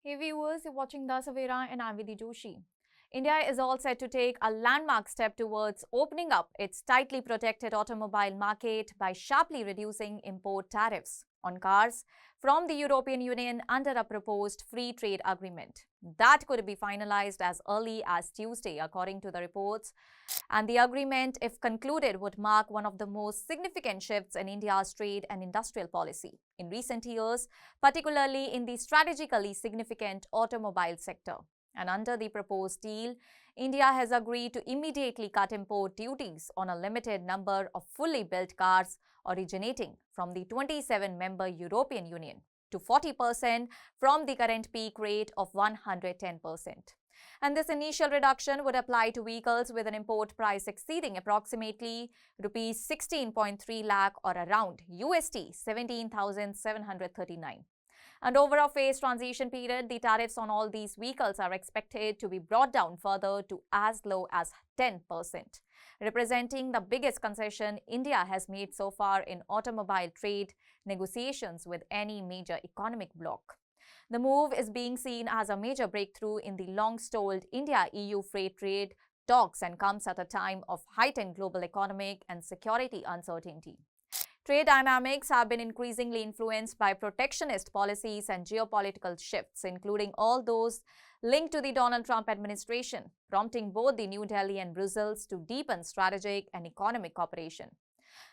Hey viewers, you're watching the Savera and I'm Vidhi Joshi. India is all set to take a landmark step towards opening up its tightly protected automobile market by sharply reducing import tariffs on cars from the European Union under a proposed free trade agreement. That could be finalized as early as Tuesday, according to the reports. And the agreement, if concluded, would mark one of the most significant shifts in India's trade and industrial policy in recent years, particularly in the strategically significant automobile sector. And under the proposed deal, India has agreed to immediately cut import duties on a limited number of fully built cars originating from the 27-member European Union to 40% from the current peak rate of 110%. And this initial reduction would apply to vehicles with an import price exceeding approximately rupees 16.3 lakh or around USD 17,739. And over a phased transition period, the tariffs on all these vehicles are expected to be brought down further to as low as 10%, representing the biggest concession India has made so far in automobile trade negotiations with any major economic bloc. The move is being seen as a major breakthrough in the long-stalled India-EU freight trade talks and comes at a time of heightened global economic and security uncertainty. Trade dynamics have been increasingly influenced by protectionist policies and geopolitical shifts, including all those linked to the Donald Trump administration, prompting both the New Delhi and Brussels to deepen strategic and economic cooperation.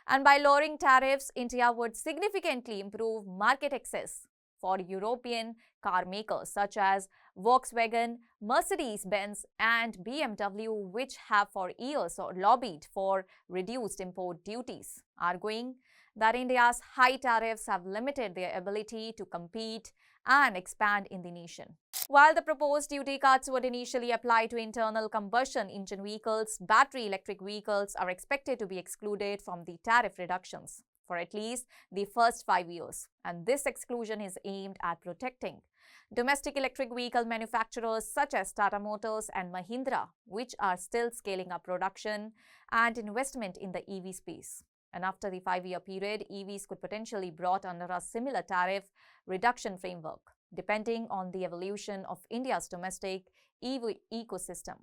And by lowering tariffs, India would significantly improve market access for European car makers such as Volkswagen, Mercedes-Benz and BMW, which have for years lobbied for reduced import duties, arguing that India's high tariffs have limited their ability to compete and expand in the nation. While the proposed duty cuts would initially apply to internal combustion engine vehicles, battery electric vehicles are expected to be excluded from the tariff reductions for at least the first 5 years. And this exclusion is aimed at protecting domestic electric vehicle manufacturers such as Tata Motors and Mahindra, which are still scaling up production and investment in the EV space. And after the 5-year period, EVs could potentially be brought under a similar tariff reduction framework, depending on the evolution of India's domestic EV ecosystem.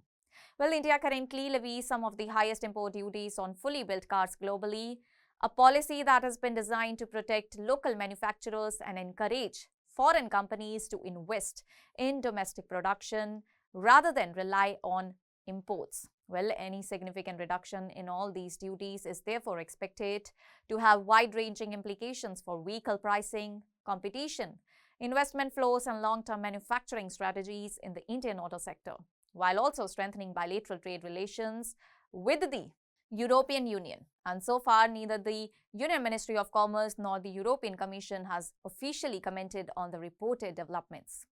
Well, India currently levies some of the highest import duties on fully built cars globally, a policy that has been designed to protect local manufacturers and encourage foreign companies to invest in domestic production rather than rely on imports. Well, any significant reduction in all these duties is therefore expected to have wide-ranging implications for vehicle pricing, competition, investment flows and long-term manufacturing strategies in the Indian auto sector, while also strengthening bilateral trade relations with the European Union. And so far, neither the Union Ministry of Commerce nor the European Commission has officially commented on the reported developments.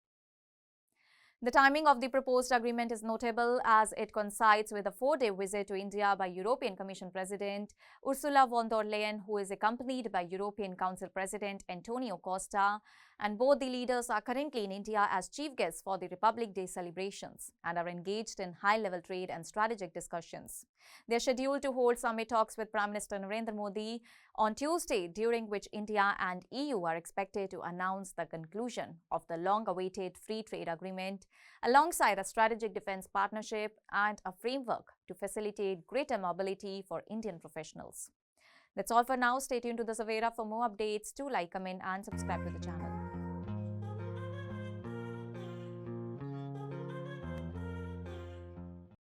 The timing of the proposed agreement is notable as it coincides with a 4-day visit to India by European Commission President Ursula von der Leyen, who is accompanied by European Council President Antonio Costa, and both the leaders are currently in India as chief guests for the Republic Day celebrations and are engaged in high-level trade and strategic discussions. They are scheduled to hold summit talks with Prime Minister Narendra Modi on Tuesday, during which India and EU are expected to announce the conclusion of the long-awaited free trade agreement alongside a strategic defense partnership and a framework to facilitate greater mobility for Indian professionals. That's all for now. Stay tuned to the Savera for more updates. Do like, comment and subscribe to the channel.